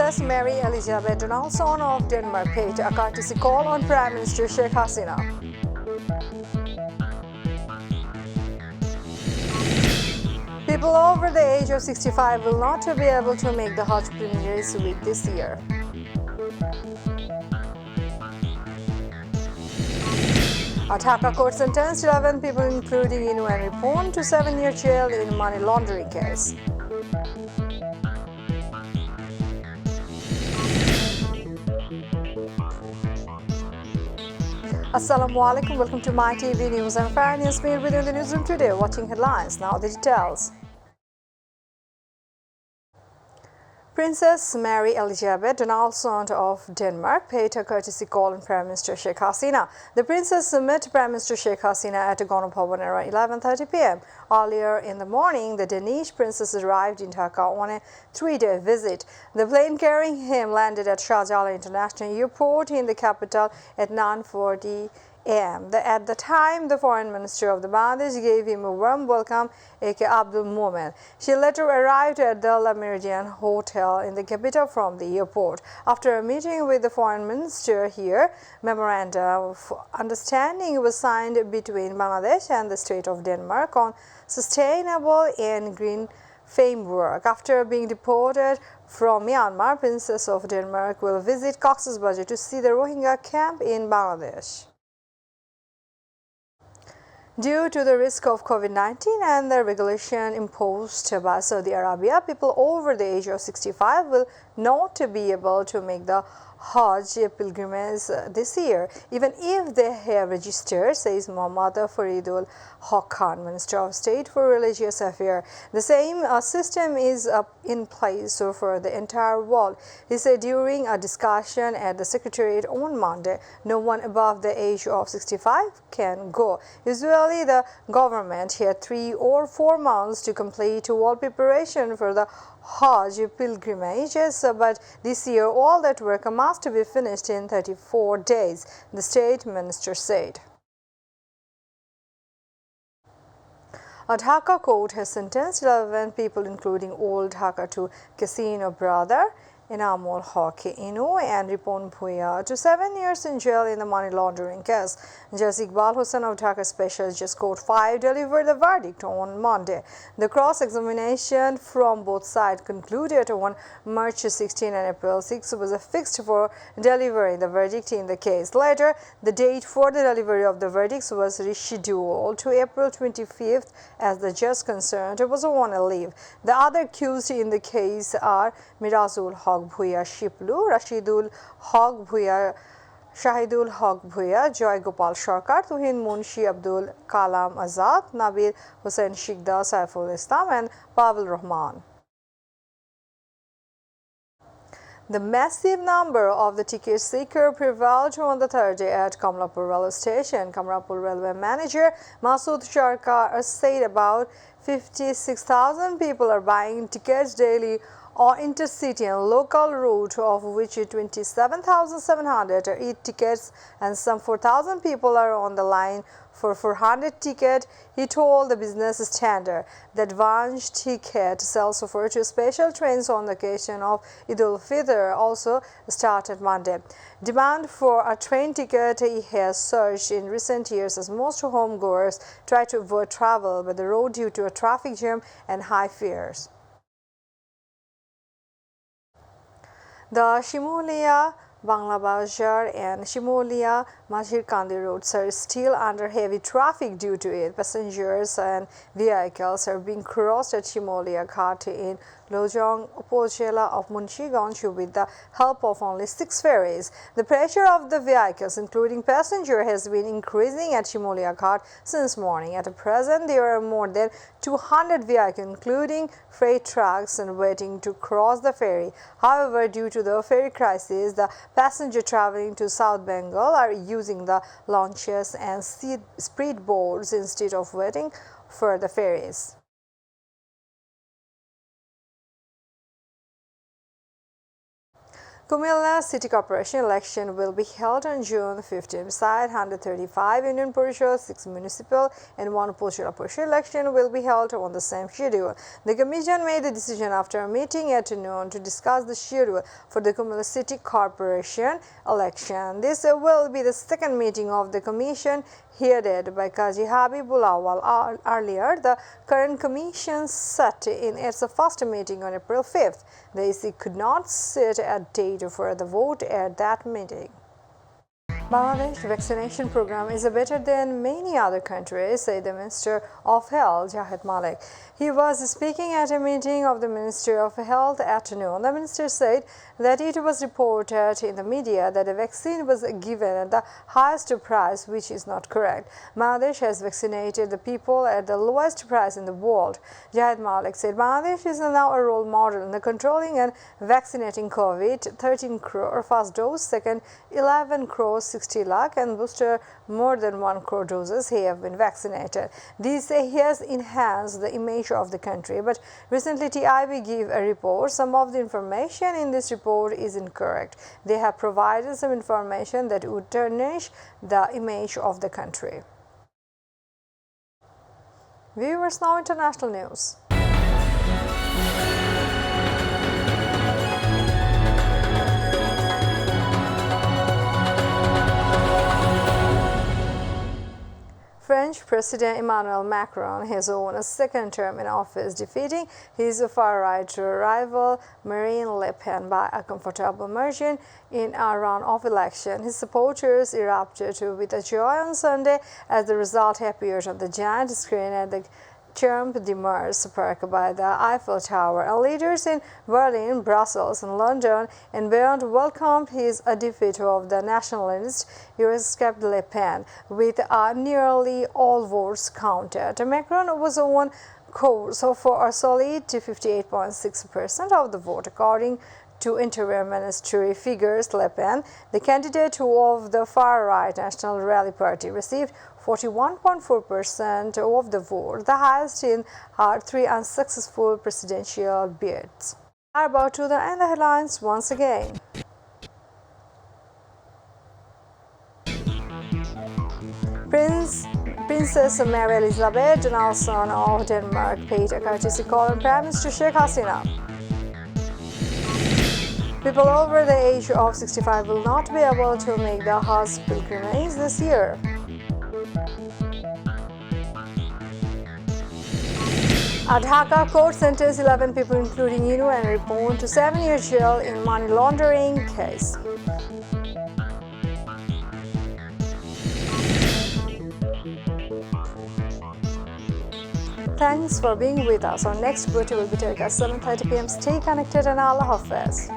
Princess Mary Elizabeth Donaldson of Denmark paid a courtesy call on Prime Minister Sheikh Hasina. People over the age of 65 will not be able to make the Hajj pilgrimage week this year. A Dhaka court sentenced 11 people, including Inu and Ripon, to 7-year jail in money laundering case. Assalamu alaikum, welcome to MyTV News. I'm Ferry Crisis within the newsroom today, watching headlines. Now the details. Princess Mary Elizabeth Donaldson of Denmark paid a courtesy call on Prime Minister Sheikh Hasina. The princess met Prime Minister Sheikh Hasina at Ganaphavan around 11:30 p.m. Earlier in the morning, the Danish princess arrived in Dhaka on a 3-day visit. The plane carrying him landed at Shah Jalan International Airport in the capital at 9:40 a.m. At the time, the foreign minister of the Bangladesh gave him a warm welcome, A.K. Abdul Momen. She later arrived at the La Meridian Hotel in the capital from the airport. After a meeting with the foreign minister here, memorandum of understanding was signed between Bangladesh and the state of Denmark on sustainable and green framework. After being deported from Myanmar, Princess of Denmark will visit Cox's Bazar to see the Rohingya camp in Bangladesh. Due to the risk of COVID-19 and the regulation imposed by Saudi Arabia, people over the age of 65 will not be able to make the Hajj pilgrimage this year, even if they have registered, says Muhammad Faridul Haq Khan, Minister of State for Religious Affairs. The same system is in place for the entire world. He said during a discussion at the Secretariat on Monday, no one above the age of 65 can go. Usually, the government had 3 or 4 months to complete all preparation for the Hajj pilgrimages, but this year all that work must be finished in 34 days, the state minister said. A Dhaka court has sentenced 11 people, including Old Dhaka, to casino brother Inamul Haq Inu and Ripon Bhuiya to 7 years in jail in the money laundering case. Judge Iqbal Hussain of Dhaka Special Just Court 5 delivered the verdict on Monday. The cross-examination from both sides concluded on March 16 and April 6 was fixed for delivering the verdict in the case. Later, the date for the delivery of the verdicts was rescheduled to April 25th as the judge concerned was on a leave. The other accused in the case are Mirazul Haq Bhuiya Shiplu, Rashidul Haq Bhuiya, Shahidul Haq Bhuiya, Joy Gopal Sarkar, Tuhin Munshi Abdul Kalam Azad, Nabil Hussain Shikda, Saiful Islam and Pavel Rahman. The massive number of the ticket seeker prevailed on the third day at Kamlapur railway station. Kamlapur railway manager Masood Sarkar said about 56,000 people are buying tickets daily on intercity and local route, of which 27,700 are e-tickets and some 4,000 people are on the line for 400 tickets. He told the Business Standard that advanced ticket sales for 2 special trains on the occasion of Eid al-Fitr also started Monday. Demand for a train ticket has surged in recent years as most homegoers try to avoid travel by the road due to a traffic jam and high fares. The Shimulia Bangla Bazar and Shimulia Majirkandi roads are still under heavy traffic due to it. Passengers and vehicles are being crossed at Shimulia Ghat in Lojong Upazila of Munshiganj with the help of only 6 ferries. The pressure of the vehicles, including passenger, has been increasing at Shimulia Ghat since morning. At present, there are more than 200 vehicles, including freight trucks, and waiting to cross the ferry. However, due to the ferry crisis, the passengers traveling to South Bengal are using the launches and speed boats instead of waiting for the ferries. Kumilla City Corporation election will be held on June 15. Beside 135 Union Parishad, 6 municipal and 1 Upazila Parishad election will be held on the same schedule. The Commission made the decision after a meeting at noon to discuss the schedule for the Kumilla City Corporation election. This will be the second meeting of the Commission headed by Kazi Habibullah, while earlier the current Commission sat in its first meeting on April 5th. The EC could not set a date for the vote at that meeting. Bangladesh vaccination program is better than many other countries, said the Minister of Health, Jahid Malik. He was speaking at a meeting of the Ministry of Health at noon. The minister said that it was reported in the media that the vaccine was given at the highest price, which is not correct. Bangladesh has vaccinated the people at the lowest price in the world. Jahid Malik said Bangladesh is now a role model in the controlling and vaccinating COVID. 13 crore first dose, second 11 crore 60 lakh, and booster more than 1 crore doses have been vaccinated. This has enhanced the image of the country. But recently TIB gave a report. Some of the information in this report is incorrect. They have provided some information that would tarnish the image of the country. Viewers, now international news. French President Emmanuel Macron has won a second term in office, defeating his far-right rival Marine Le Pen by a comfortable margin in a round of election. His supporters erupted with joy on Sunday as the result appeared on the giant screen at the Champ de Mars Park by the Eiffel Tower, and leaders in Berlin, Brussels and London and beyond welcomed his defeat of the nationalist Eurosceptic Le Pen with nearly all votes counted. Macron was on course for a solid 58.6% of the vote, according to interim ministry figures. Le Pen, the candidate of the far-right National Rally Party, received 41.4% of the vote, the highest in her 3 unsuccessful presidential bids. About to the end the headlines once again. Princess Mary Elizabeth, Donaldson of Denmark, paid a courtesy call on Prime Minister Sheikh Hasina. People over the age of 65 will not be able to make the Hajj pilgrimage this year. A Dhaka court sentenced 11 people, including Inu and Ripon, to 7-year jail in money laundering case. Thanks for being with us. Our next bulletin will be taken at 7:30 p.m. Stay connected and Allah Hafiz.